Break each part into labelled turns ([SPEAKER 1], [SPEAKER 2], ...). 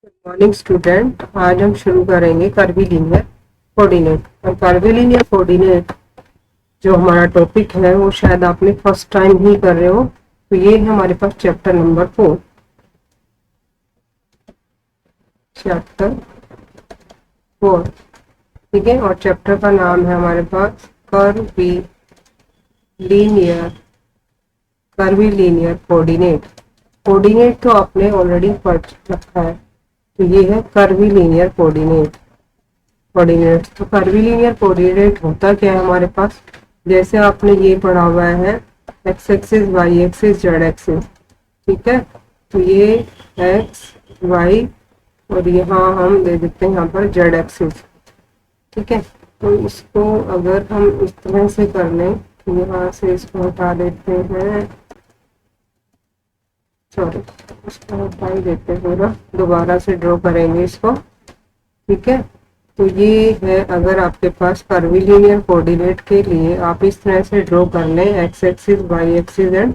[SPEAKER 1] Morning student, आज हम शुरू करेंगे कर्वीलिनियर कोऑर्डिनेट। और कर्वीलिनियर कोऑर्डिनेट जो हमारा टॉपिक है वो शायद आपने फर्स्ट टाइम ही कर रहे हो। तो ये है हमारे पास चैप्टर नंबर 4। चैप्टर 4, ठीक है। और चैप्टर का नाम है हमारे पास कर्वीलिनियर कोऑर्डिनेट। कोऑर्डिनेट तो आपने ऑलरेडी पढ़ रखा है, तो ये है कर्वीलिनियर कोऑर्डिनेट। तो कर्वीलिनियर कोऑर्डिनेट होता क्या है हमारे पास, जैसे आपने ये पढ़ा हुआ है X axis, Y axis, Z axis, ठीक है। तो ये एक्स वाई और यहाँ हम दे देते हैं यहाँ पर जेड एक्सिस, ठीक है। तो इसको अगर हम इस तरह से कर लें, तो यहाँ से इसको हटा देते हैं, सॉरी इसको हटा ही देते हैं, पूरा दोबारा से ड्रॉ करेंगे इसको, ठीक है। तो ये है, अगर आपके पास कर्वीलिनियर कोऑर्डिनेट के लिए आप इस तरह से ड्रॉ कर लें X axis, Y axis and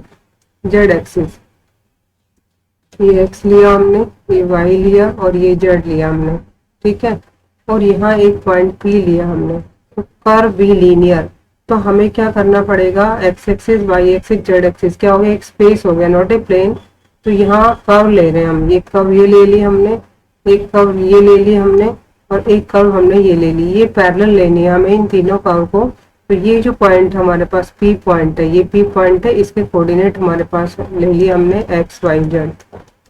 [SPEAKER 1] Z axis. ये एक्स लिया हमने, ये वाई लिया और ये जेड लिया हमने, ठीक है। और यहाँ एक पॉइंट पी लिया हमने, तो कर्वीलिनियर। तो हमें क्या करना पड़ेगा, X axis, Y axis, Z axis क्या हो गया, एक स्पेस हो गया, नॉट ए प्लेन। तो यहाँ कर्व ले रहे हैं हम, ये कर्व ये ले ली हमने, एक कर्व ये ले ली हमने और एक कर्व हमने ये ले ली। ये पैरेलल लेनी है हमें इन तीनों कर्व को। तो ये जो पॉइंट हमारे पास पी पॉइंट है, ये पी पॉइंट है, इसके कोऑर्डिनेट हमारे पास ले लिया हमने एक्स वाई जेड,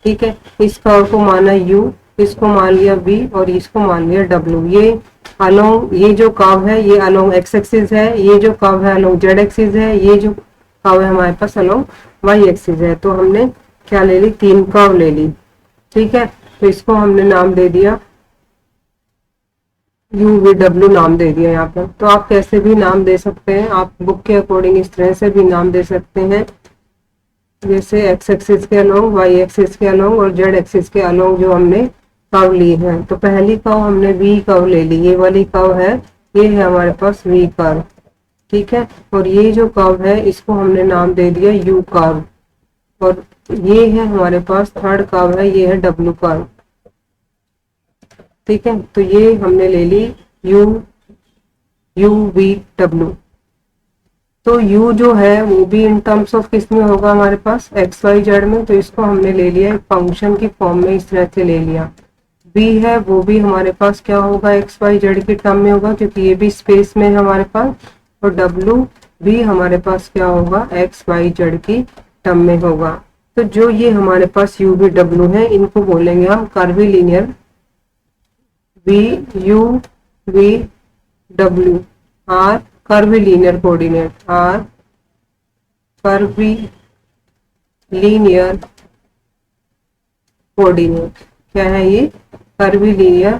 [SPEAKER 1] ठीक है। इस कर्व को माना यू, इसको मान लिया वी और इसको मान लिया डब्ल्यू। ये अलोंग, ये जो कर्व है ये अलोंग एक्स एक्सिस है, ये जो कर्व है अलोंग जेड एक्सिस है, ये जो कर्व है हमारे पास अलोंग वाई एक्सिस है। तो हमने क्या ले ली, तीन कर्व ले ली, ठीक है। तो इसको हमने नाम दे दिया यू वी डब्ल्यू, नाम दे दिया यहाँ पर। तो आप कैसे भी नाम दे सकते हैं, आप बुक के अकॉर्डिंग इस तरह से भी नाम दे सकते हैं, जैसे एक्स एक्सिस के अलोंग, वाई एक्सिस के अलोंग और जेड एक्सिस के अलोंग जो हमने कर्व ली है। तो पहली कर्व हमने वी कर्व ले ली, ये वाली कर्व है, ये है हमारे पास वी कर्व, ठीक है। और ये जो कर्व है इसको हमने नाम दे दिया यू कर्व। और ये है हमारे पास थर्ड कर्व है, ये है डब्ल्यू कर्व, ठीक है। तो ये हमने ले ली यू वी डब्ल्यू। तो u जो है वो भी इन टर्म्स ऑफ किस में होगा, हमारे पास एक्स वाई जेड में। तो इसको हमने ले लिया एक फंक्शन की फॉर्म में, इस तरह से ले लिया। v है वो भी हमारे पास क्या होगा, एक्स वाई जेड के टर्म में होगा, क्योंकि ये भी स्पेस में है हमारे पास। और w भी हमारे पास क्या होगा, एक्स वाई जेड की टर्म में होगा। तो जो ये हमारे पास u v w है, इनको बोलेंगे हम curvilinear v u v w are curvilinear coordinate, are curvilinear coordinate. क्या है ये, कर्वीलिनियर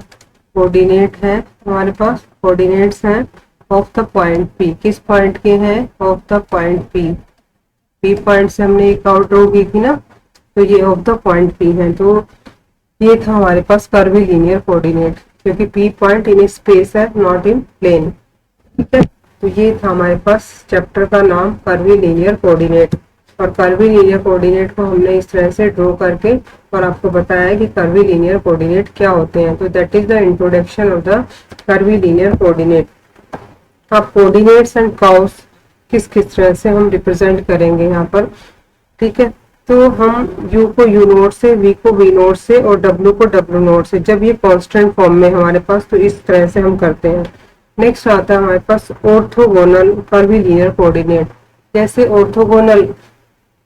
[SPEAKER 1] कोऑर्डिनेट है हमारे पास, कोऑर्डिनेट्स हैं ऑफ द पॉइंट पी। किस पॉइंट के हैं, of the point P. P point से हमने एक आउट ड्रॉ की थी ना, तो ये ऑफ द पॉइंट पी है। तो ये था हमारे पास कर्वीलिनियर कोऑर्डिनेट, क्योंकि पी पॉइंट इन स्पेस है, नॉट इन प्लेन, ठीक है। तो ये था हमारे पास चैप्टर का नाम कर्वीलिनियर कोऑर्डिनेट। और कर्वीलिनियर कोऑर्डिनेट को हमने इस तरह से ड्रॉ करके और आपको बताया कि कर्वीलिनियर कोऑर्डिनेट क्या होते हैं। तो that is the introduction of the curvilinear coordinate. अब कोऑर्डिनेट्स एंड कर्व्स किस किस तरह से हम रिप्रेजेंट करेंगे यहाँ पर, ठीक है। तो हम u को u नोट से, v को v नोट से और w को w नोट से, जब ये कांस्टेंट फॉर्म में हमारे पास, तो इस तरह से हम करते हैं। नेक्स्ट आता है हमारे पास ऑर्थोगोनल कर्वीलिनियर कोऑर्डिनेट। जैसे ऑर्थोगोनल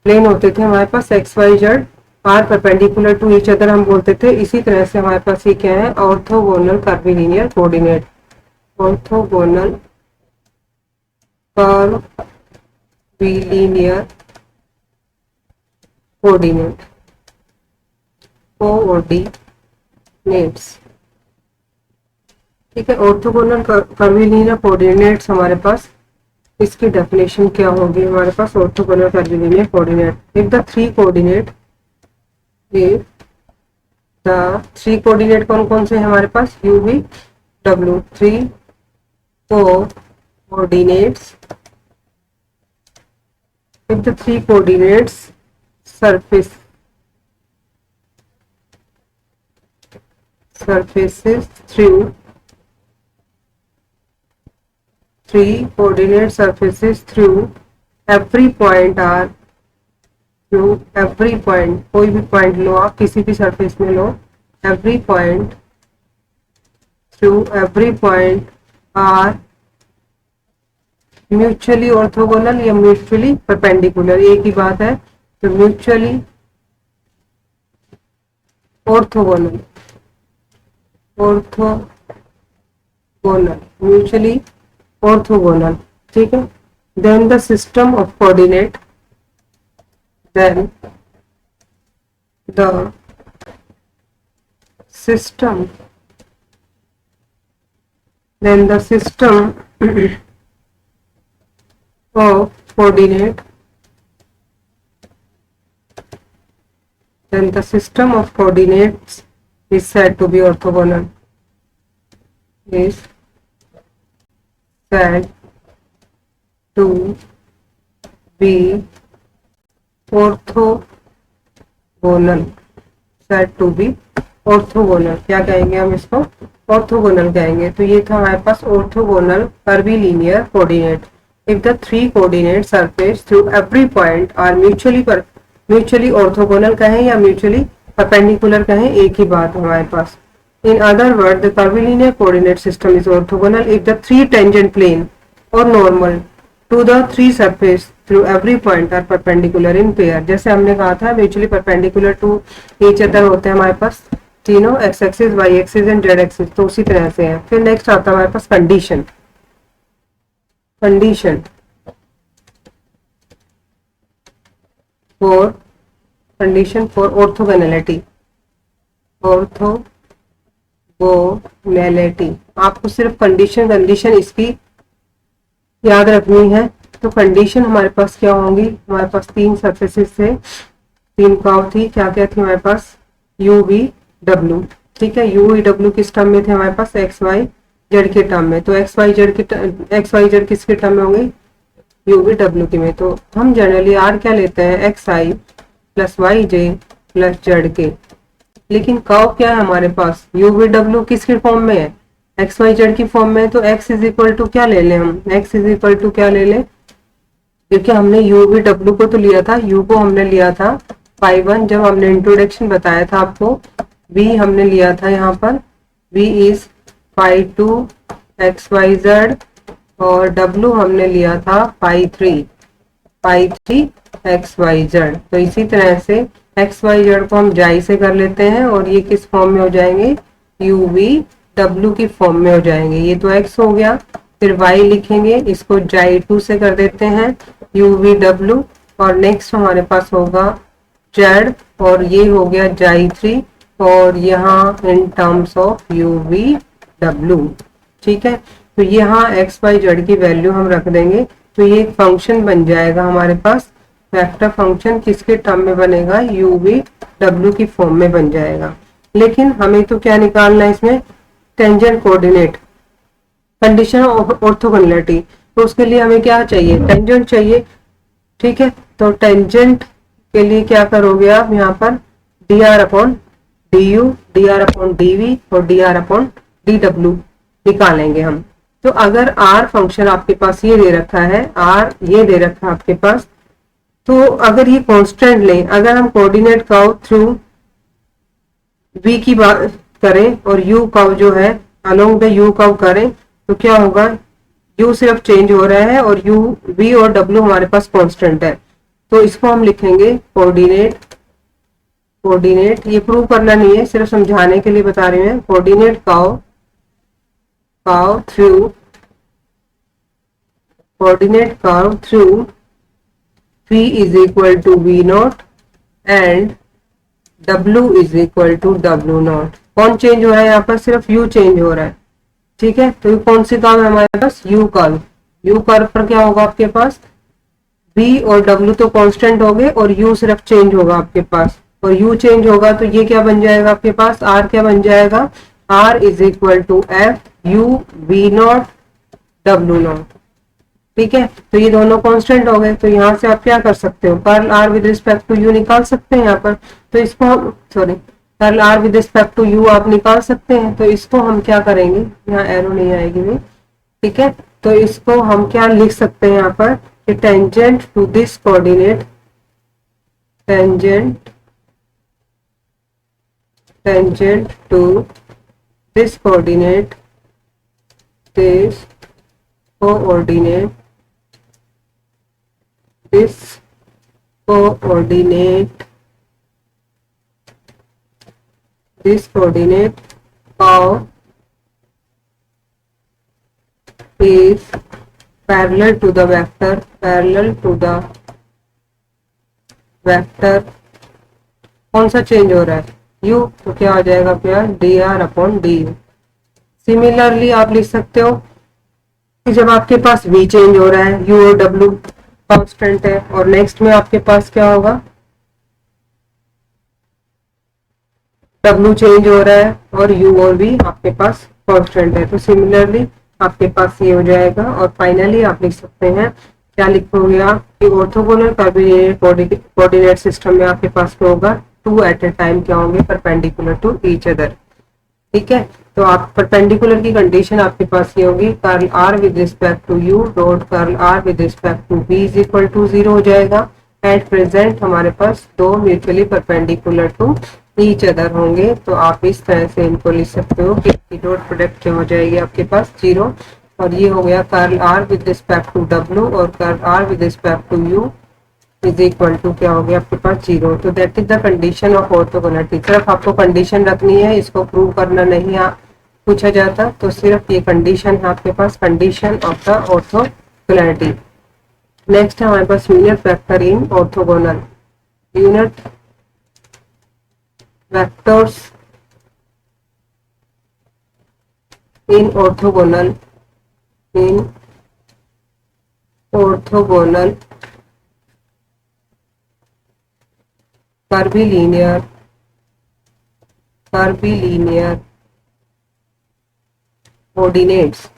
[SPEAKER 1] प्लेन होते थे हमारे पास X Y Z are perpendicular to each other, हम बोलते थे। इसी तरह से हमारे पास ये क्या है, orthogonal curvilinear coordinate. Orthogonal curvilinear coordinate, coordinates, ठीक है। ऑर्थोगोनल कर्वीलिनियर कोऑर्डिनेट्स हमारे पास, इसकी डेफिनेशन क्या होगी हमारे पास, orthogonal curvilinear coordinate, if the three coordinate, if the three coordinate कौन कौन से हैं हमारे पास, u v w, three coordinates, if the three coordinates surface surfaces through three coordinate surfaces through every point are through every point, कोई भी point लो आप, किसी भी सरफेस में लो, every point through every point are mutually orthogonal या mutually perpendicular, एक ही बात है। तो mutually orthogonal, orthogonal, mutually orthogonal, ठीक है। Then the system of coordinate, then the system of coordinate, then the system of coordinates is said to be orthogonal, is said to be orthogonal, said to be orthogonal. क्या कहेंगे हम इसको? Orthogonal कहेंगे। तो ये था हमारे पास orthogonal curvilinear coordinate. If the three coordinate surface through every point are mutually orthogonal कहें या म्यूचुअली परपेंडिकुलर कहें, एक ही बात हमारे पास। In other word the curvilinear coordinate system is orthogonal if the three tangent plane और normal to the three surface through every point are perpendicular in pair. जैसे हमने कहा था mutually perpendicular to each other होते हैं हमारे पास तीनों, x axis, Y axis and Z axis, तो उसी तरह से है। फिर नेक्स्ट आता है हमारे पास condition. Condition for orthogonality, orthogonality. आपको सिर्फ कंडीशन इसकी याद रखनी है। तो कंडीशन हमारे पास क्या होंगी? हमारे पास तीन सरफेसेस थे, तीन कर्व थी, क्या क्या थी हमारे पास? यू वी डब्ल्यू, ठीक है। यू वी डब्ल्यू किस टर्म में थे हमारे पास? एक्स वाई जेड के टर्म में। तो एक्स वाई जेड किसके टर्म में होंगे? यू वी डब्ल्यू के में। तो हम जनरली आर क्या लेते हैं? एक्स आई प्लस वाई जे प्लस जेड के। लेकिन कर्व क्या है हमारे पास? यू वी डब्ल्यू किसके फॉर्म में है? एक्स वाई जेड की फॉर्म में। तो एक्स इज इक्वल टू क्या ले लें हम? एक्स इज इक्वल टू क्या ले लें? क्योंकि हमने यू वी डब्ल्यू को तो लिया था, यू को हमने लिया था पाई 1 जब हमने इंट्रोडक्शन बताया था आपको। वी हमने लिया था यहाँ पर, v is pi 2 x Y z, और डब्ल्यू हमने लिया था पाई 3 एक्स वाई जेड। तो इसी तरह से एक्स वाई जेड को हम जाई से कर लेते हैं और ये किस फॉर्म में हो जाएंगे? यू वी डब्ल्यू की फॉर्म में हो जाएंगे। ये तो एक्स हो गया, फिर y लिखेंगे, इसको जाई 2 से कर देते हैं यू वी डब्ल्यू, और नेक्स्ट हमारे पास होगा z, और ये हो गया जाई 3, और यहाँ in terms of you V W, ठीक है। तो यहाँ एक्स वाई जेड की वैल्यू हम रख देंगे। तो ये एक फंक्शन बन जाएगा हमारे पास, वेक्टर फंक्शन किसके टर्म में बनेगा? यू वी डब्ल्यू की फॉर्म में बन जाएगा। लेकिन हमें तो क्या निकालना है इसमें? Tangent coordinate, condition of orthogonality. तो उसके लिए हमें क्या चाहिए? टेंजेंट चाहिए, ठीक है। तो टेंजेंट के लिए क्या करोगे आप? यहाँ पर D R upon D U, D R upon D V और D R upon D W निकालेंगे हम। तो अगर आर फंक्शन आपके पास ये दे रखा है, आर ये दे रखा है आपके पास, तो अगर ये कांस्टेंट लें, अगर हम कोऑर्डिनेट कर्व थ्रू वी की बात करें और यू कर्व जो है अलोंग द यू कर्व करें, तो क्या होगा? यू सिर्फ चेंज हो रहा है और यू वी और डब्ल्यू हमारे पास कांस्टेंट है। तो इसको हम लिखेंगे कोऑर्डिनेट, ये प्रूव करना नहीं है, सिर्फ समझाने के लिए बता रहे हैं। Coordinate curve through v is equal to v nought and w is equal to w nought. कौन चेंज हो रहा है यहाँ पर? सिर्फ u चेंज हो रहा है, ठीक है। तो ये कौन सी कर्व है हमारे पास? u curve. u कर्व पर क्या होगा आपके पास? v और w तो कांस्टेंट हो गए और u सिर्फ चेंज होगा आपके पास, और u चेंज होगा तो ये क्या बन जाएगा आपके पास? r क्या बन जाएगा? r is equal to f u v nought w nought, ठीक है। तो ये दोनों कांस्टेंट हो गए। तो यहाँ से आप क्या कर सकते हो? Curl r with respect to u निकाल सकते हैं यहाँ पर। तो इसको हम curl r with respect to u आप निकाल सकते हैं। तो इसको हम क्या करेंगे, यहाँ एरो नहीं आएगी भी, ठीक है। तो इसको हम क्या लिख सकते हैं यहाँ पर कि tangent to this coordinate, tangent tangent to this coordinate, this coordinate, this coordinate, this coordinate of is parallel to the vector, parallel to the vector, कौन सा चेंज हो रहा है, u, तो क्या हो जाएगा प्यार dr/du। सिमिलरली आप लिख सकते हो कि जब आपके पास v चेंज हो रहा है, u और w कांस्टेंट है, और नेक्स्ट में आपके पास क्या होगा, W चेंज हो रहा है और U और V आपके पास कांस्टेंट है। तो सिमिलरली आपके पास ये हो जाएगा। और फाइनली आप लिख सकते हैं, क्या लिखोगे आप कि ऑर्थोगोनल कोऑर्डिनेट सिस्टम में आपके पास क्या होगा, टू एट ए टाइम क्या होंगे, परपेंडिकुलर टू ईच अदर, ठीक है। तो आप परपेंडिकुलर की कंडीशन आपके पास ये होगी, curl R with respect to U dot curl R with respect to V is equal to 0 हो जाएगा। एट प्रेजेंट हमारे पास दो mutually perpendicular to each other होंगे। तो आप इस तरह से इनको लिख सकते हो कि डॉट प्रोडक्ट क्या हो जाएगी आपके पास 0, और ये हो गया curl R with respect to W और curl R with respect to U is equal to क्या हो गया आपके पास 0। तो that is the condition of orthogonality. सिर्फ आपको कंडीशन रखनी है, इसको प्रूव करना नहीं पूछा जाता, तो सिर्फ ये कंडीशन है आपके पास, condition of the orthogonality. Next है हमारे पास unit vector in orthogonal, unit vectors in orthogonal, in orthogonal curvilinear coordinates,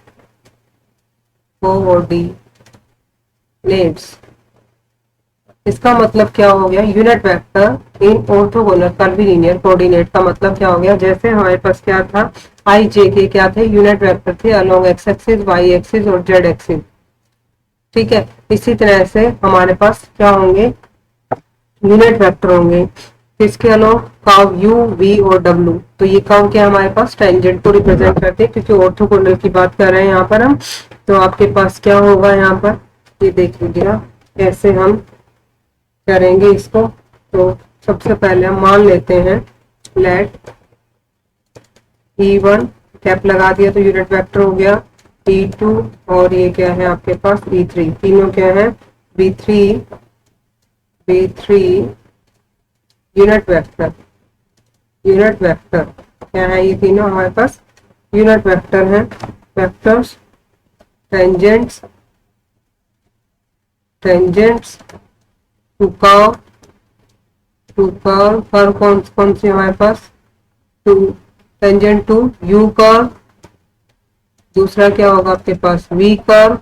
[SPEAKER 1] इसका मतलब क्या हो गया, unit vector in orthogonal curvilinear coordinate का मतलब क्या हो गया, जैसे हमारे पास क्या था, आई जे के क्या थे, यूनिट वेक्टर थे along x axis, Y axis और जेड एक्सिस, ठीक है। इसी तरह से हमारे पास क्या होंगे, यूनिट वेक्टर होंगे किसके अलोंग, कर्व यू वी और डब्ल्यू। तो ये कर्व क्या हमारे पास टेंजेंट को रिप्रेजेंट करते हैं, क्योंकि ऑर्थोगोनल की बात कर रहे हैं यहाँ पर हम। तो आपके पास क्या होगा यहाँ पर, ये देख लीजिएगा कैसे हम करेंगे इसको। तो सबसे पहले हम मान लेते हैं लेट E1 कैप लगा दिया तो यूनिट वेक्टर हो गया, E2 और ये क्या है आपके पास E3, तीनों क्या है B3 यूनिट वेक्टर क्या है, ये तीनों हमारे पास यूनिट वेक्टर हैं। Vectors tangents to curve curve कौन सी हमारे पास, to tangent to you curve, दूसरा क्या होगा आपके पास वी कर्व,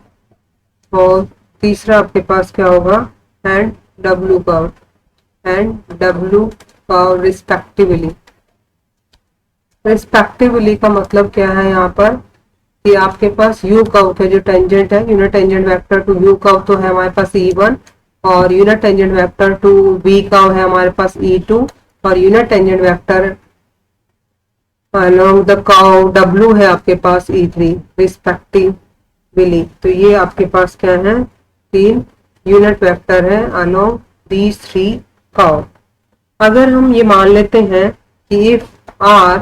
[SPEAKER 1] और तीसरा आपके पास क्या होगा एंड डब्ल्यू कर्व रिस्पेक्टिवली का मतलब क्या है यहाँ पर कि आपके पास यू कर्व के जो टेंजेंट है, unit tangent vector to you curve तो है हमारे पास E1, और unit tangent vector to v curve है हमारे पास E2, और unit tangent vector along the curve W है आपके पास E3 रिस्पेक्टिवली। तो ये आपके पास क्या है, तीन यूनिट वेक्टर है अलोंग दीज थ्री कर्व। अगर हम ये मान लेते हैं कि इफ R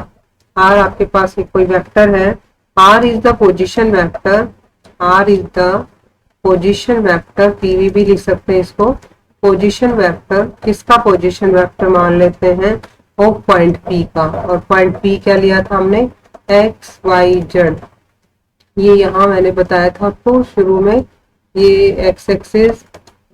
[SPEAKER 1] आपके पास एक कोई वेक्टर है, R is the position vector, PV भी लिख सकते हैं इसको, पोजीशन वेक्टर, किसका पोजीशन वेक्टर मान लेते हैं, ऑफ पॉइंट P का। और पॉइंट P क्या लिया था हमने, x y z। ये यहाँ मैंने बताया था आपको शुरू में, ये x एक्सिस,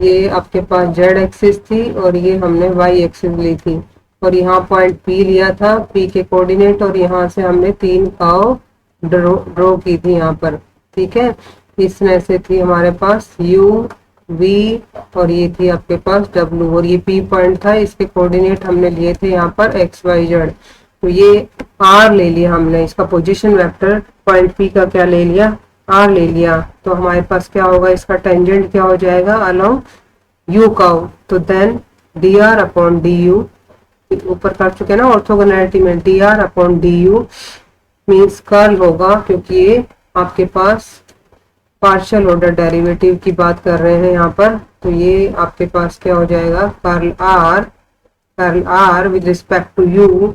[SPEAKER 1] ये आपके पास z एक्सिस थी, और ये हमने y एक्सिस ली थी, और यहाँ पॉइंट P लिया था, P के कोऑर्डिनेट, और यहाँ से हमने तीन कर्व ड्रॉ की थी यहाँ पर, ठीक है। इस तरह से थी हमारे पास u V और ये थी आपके पास W और ये P पॉइंट था, इसके कोऑर्डिनेट हमने लिए थे यहाँ पर XYZ। तो ये R ले लिया हमने, इसका पोजीशन वेक्टर पॉइंट P का क्या ले लिया, R ले लिया। तो हमारे पास क्या होगा, इसका टेंजेंट क्या हो जाएगा अलोंग U कर्व। तो देन dr अपॉन du, ऊपर कर चुके ना ऑर्थोगोनैलिटी में, dr upon du means curl होगा, क्योंकि ये आपके पास पार्शियल ऑर्डर डेरिवेटिव की बात कर रहे हैं यहाँ पर। तो ये आपके पास क्या हो जाएगा, curl r with respect to u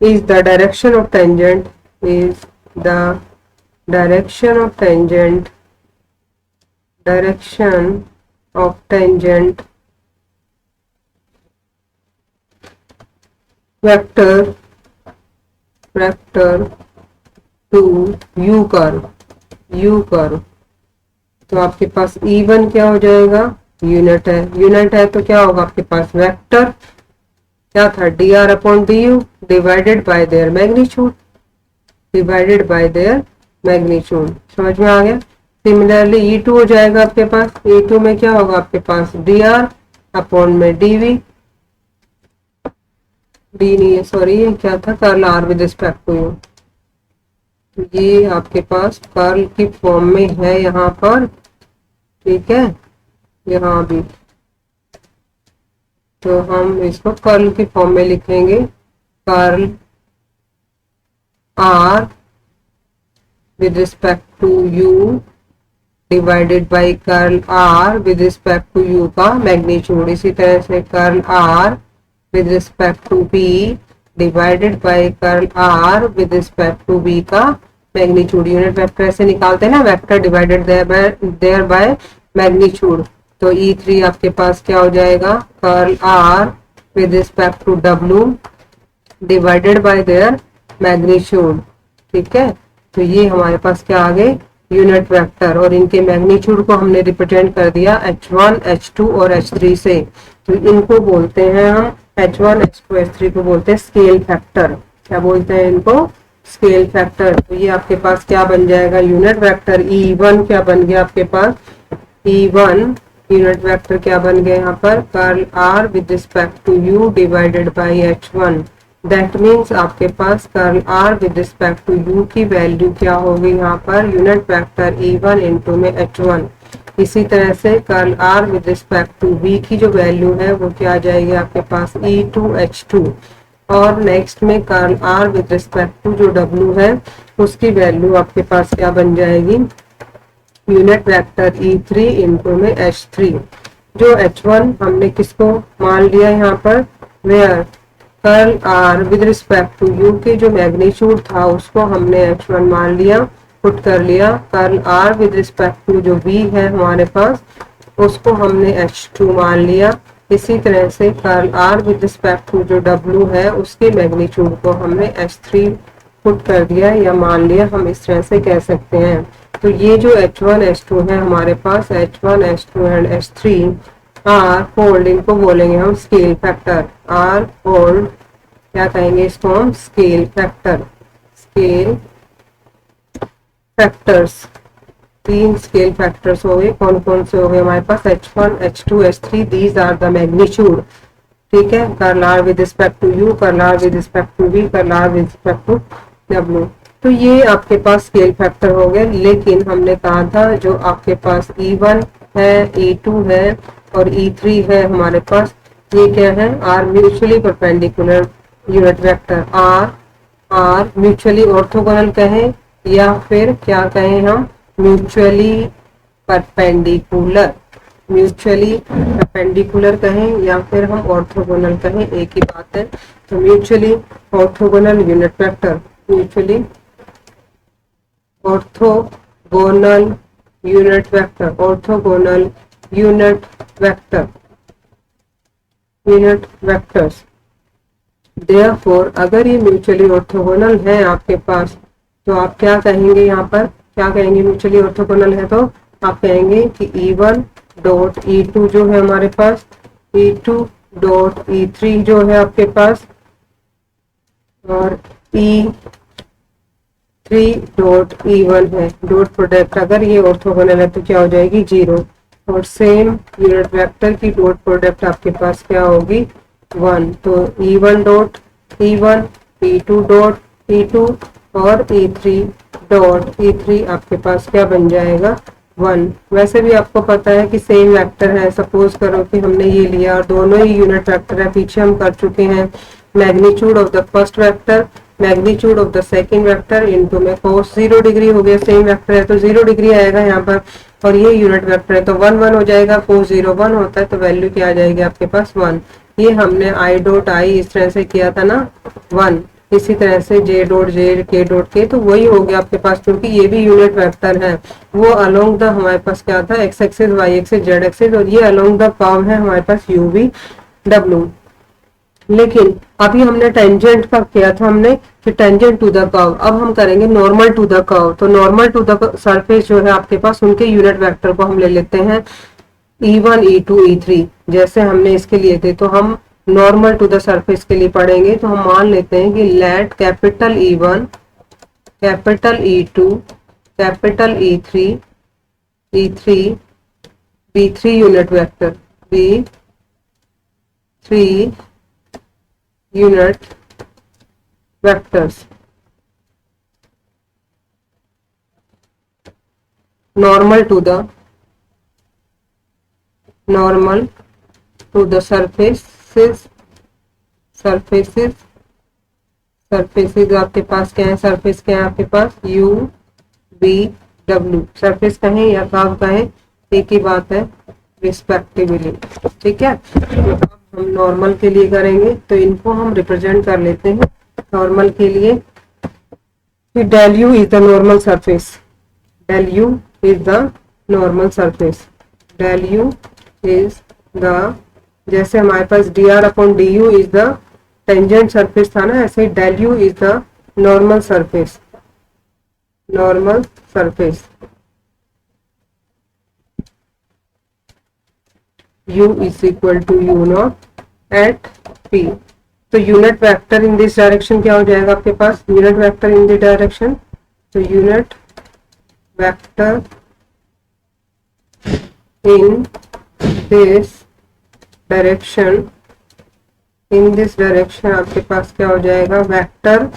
[SPEAKER 1] is the direction of tangent, is the direction of tangent vector to u curve. तो आपके पास E1 क्या हो जाएगा, यूनिट है तो क्या होगा आपके पास वेक्टर, क्या था dr upon du divided by their magnitude, समझ में आ गया। सिमिलरली E2 हो जाएगा आपके पास, E2 में क्या होगा आपके पास dr अपॉन में dv, डी नहीं है सॉरी, ये क्या था curl r with respect to u. ये आपके पास कर्ल की फॉर्म में है यहाँ पर, ठीक है, यहाँ भी। तो हम इसको कर्ल की फॉर्म में लिखेंगे, curl r with respect to u divided by curl r with respect to u का मैग्नीट्यूड। इसी तरह से curl r with respect to b divided by curl r with respect to b का magnitude. Unit vector ऐसे निकालते हैं ना, vector divided their by magnitude. तो E3 आपके पास क्या हो जाएगा, curl r with respect to w divided by their magnitude, ठीक है। तो ये हमारे पास क्या आ गए, यूनिट वेक्टर, और इनके मैग्नीट्यूड को हमने रिप्रेजेंट कर दिया H1, H2 और H3 से। तो इनको बोलते हैं हम H1, H2, H3 को बोलते हैं स्केल फैक्टर। क्या बोलते हैं इनको, स्केल फैक्टर। तो ये आपके पास क्या बन जाएगा, यूनिट वेक्टर E1 क्या बन गया आपके पास, E1 यूनिट वेक्टर क्या बन गया यहाँ पर, curl r with respect to u divided by H1। That means आपके पास curl r with respect to u की वैल्यू क्या होगी यहाँ पर, यूनिट वेक्टर E1 इंटू में H1। इसी तरह से curl r with respect to v की जो वैल्यू है वो क्या आ जाएगी आपके पास, E2 H2। और नेक्स्ट में curl r with respect to जो w है उसकी वैल्यू आपके पास क्या बन जाएगी, यूनिट वेक्टर E3 इंटू में H3। जो H1 हमने किसको मान लिया यहाँ पर, where curl r with respect to u के जो मैग्नीट्यूड था उसको हमने H1 मान लिया, पुट कर लिया। Curl r with respect to जो v है हमारे पास उसको हमने H2 मान लिया। इसी तरह से curl r with respect to जो w है उसके मैग्नीट्यूड को हमने H3 पुट कर दिया या मान लिया, हम इस तरह से कह सकते हैं। तो ये जो H1, H2 है हमारे पास, H1, H2 and H3 are hold, इनको बोलेंगे हम स्केल फैक्टर। आर होल्ड क्या कहेंगे इसको हम, स्केल फैक्टर। स्केल फैक्टर्स, तीन स्केल फैक्टर्स हो गए, कौन कौन से हो गए हमारे पास, H1, H2, H3, these are the magnitude, ठीक है। Curl r with respect to u, curl r with respect to v, curl r with respect to w। तो ये आपके पास स्केल फैक्टर हो गए। लेकिन हमने कहा था जो आपके पास E1 है, E2 है और E3 है हमारे पास, ये क्या है, are mutually perpendicular unit vector. Are mutually orthogonal कहें या फिर क्या कहें हम, म्यूचुअली परपेंडिकुलर, म्यूचुअली परपेंडिकुलर कहें या फिर हम ऑर्थोगोनल कहें, एक ही बात है। तो mutually orthogonal unit vector, mutually orthogonal unit vector, orthogonal unit vector, unit vectors. Therefore अगर ये म्यूचुअली ऑर्थोगोनल है आपके पास तो आप क्या कहेंगे, यहाँ पर क्या कहेंगे, म्यूचुअली ऑर्थोगोनल है तो आप कहेंगे कि E1 डॉट E2 जो है हमारे पास, E2 डॉट E3 जो है आपके पास, और E3 डॉट E1 है, डॉट प्रोडक्ट अगर ये ऑर्थोगोनल है तो क्या हो जाएगी, 0। और सेम यूनिट वेक्टर की डॉट प्रोडक्ट आपके पास क्या होगी 1। तो E1 dot E1, E2 dot E2 और E3 डॉट E3 आपके पास क्या बन जाएगा 1। वैसे भी आपको पता है कि सेम वेक्टर है, सपोज करो कि हमने ये लिया और दोनों ही यूनिट वेक्टर है, पीछे हम कर चुके हैं magnitude of the first vector magnitude of the second vector into में cos 0 डिग्री हो गया, सेम वेक्टर है तो 0 डिग्री आएगा यहाँ पर, और ये यूनिट वेक्टर है तो 1 1 हो जाएगा, cos 0 1 होता है तो वैल्यू क्या आ जाएगी आपके पास 1। ये हमने आई डॉट आई इस तरह से किया था ना 1, इसी तरह से जे डॉट जे के डॉट के, तो वही हो गया आपके पास, क्योंकि ये भी यूनिट वेक्टर है। वो अलोंग द हमारे पास क्या था x axis Y axis Z axis, और ये अलोंग द कर्व है हमारे पास यू वी डब्ल्यू। लेकिन अभी हमने टेंजेंट का किया था हमने कि टेंजेंट टू द कर्व, अब हम करेंगे नॉर्मल टू द कर्व। तो नॉर्मल टू द सरफेस जो है आपके पास उनके यूनिट वेक्टर को हम ले लेते हैं E1 E2 E3 जैसे हमने इसके लिए थे, तो हम नॉर्मल टू द सरफेस के लिए पढ़ेंगे। तो हम मान लेते हैं कि let capital E1 capital E2 capital E3 E3 B3 unit vector B3 unit vectors normal to the surfaces आपके पास क्या है, सरफेस क्या है आपके पास U V W, सरफेस कहें या कर्व कहें एक ही बात है रिस्पेक्टिवली, ठीक है। तो अब हम नॉर्मल के लिए करेंगे तो इनको हम रिप्रेजेंट कर लेते हैं नॉर्मल के लिए कि del U is the normal surface, del U is the normal surface, del U is the, जैसे हमारे पास dr upon du is the tangent surface था ना, ऐसे del U is the normal surface, normal surface U is equal to U naught at P। तो unit vector in this direction क्या हो जाएगा आपके पास, unit vector in this direction, तो unit vector in this direction, in this direction आपके पास क्या हो जाएगा vector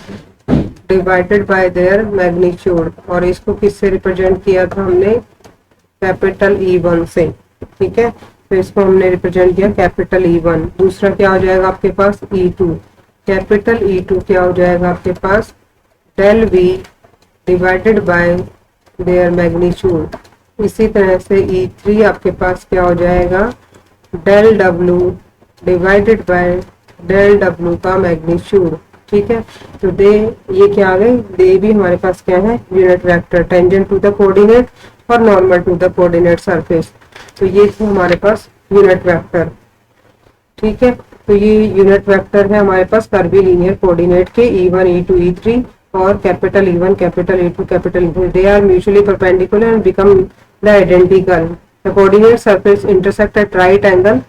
[SPEAKER 1] divided by their magnitude, और इसको किससे रिप्रेजेंट किया था हमने कैपिटल E1 से, ठीक है। तो इसको हमने रिप्रेजेंट किया कैपिटल E1। दूसरा क्या हो जाएगा आपके पास E2, कैपिटल E2 क्या हो जाएगा आपके पास del V divided by their magnitude. इसी तरह से E3 आपके पास क्या हो जाएगा del W divided bye del W का मैग्नीट्यूड, ठीक है। तो दे ये क्या आ गए, दे भी हमारे पास क्या है unit vector tangent to the coordinate और normal to the coordinate surface. तो ये थे हमारे पास यूनिट वेक्टर, ठीक है। तो ये यूनिट वेक्टर है हमारे पास कर्वीलिनियर कोऑर्डिनेट के E1 E2 E3 और capital E1 capital E2 capital E3, they are mutually perpendicular and become the identical, the coordinate surface intersect at right angle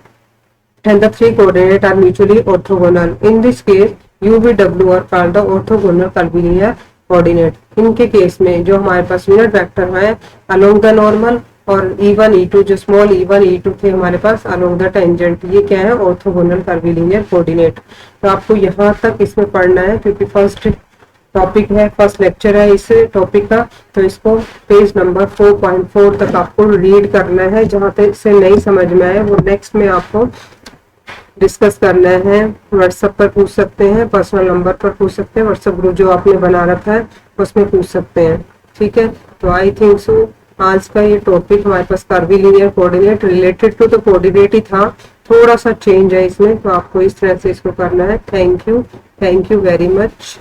[SPEAKER 1] and the three coordinate are mutually orthogonal. In this case, U V W are called the orthogonal curvilinear coordinate. इनके case में जो हमारे पास unit vector है along the normal और E1 E2 जो small E1 E2 थे हमारे पास along the tangent, ये क्या है orthogonal curvilinear coordinate। तो आपको यहाँ तक इसमें पढ़ना है क्योंकि फर्स्ट टॉपिक है, फर्स्ट लेक्चर है इस टॉपिक का, तो इसको पेज नंबर 4.4 तक आपको रीड करना है। जहाँ तक से नहीं समझ में आए वो नेक्स्ट में आपको डिस्कस करना है, व्हाट्सएप पर पूछ सकते हैं, पर्सनल नंबर पर पूछ सकते हैं, व्हाट्सएप ग्रुप जो आपने बना रखा है उसमें पूछ सकते हैं, ठीक है। तो आई थिंक सो आज का ये टॉपिक हमारे पास curvilinear coordinate related to the coordinate ही था, थोड़ा सा चेंज है इसमें, तो आपको इस तरह से इसको करना है। Thank you very much.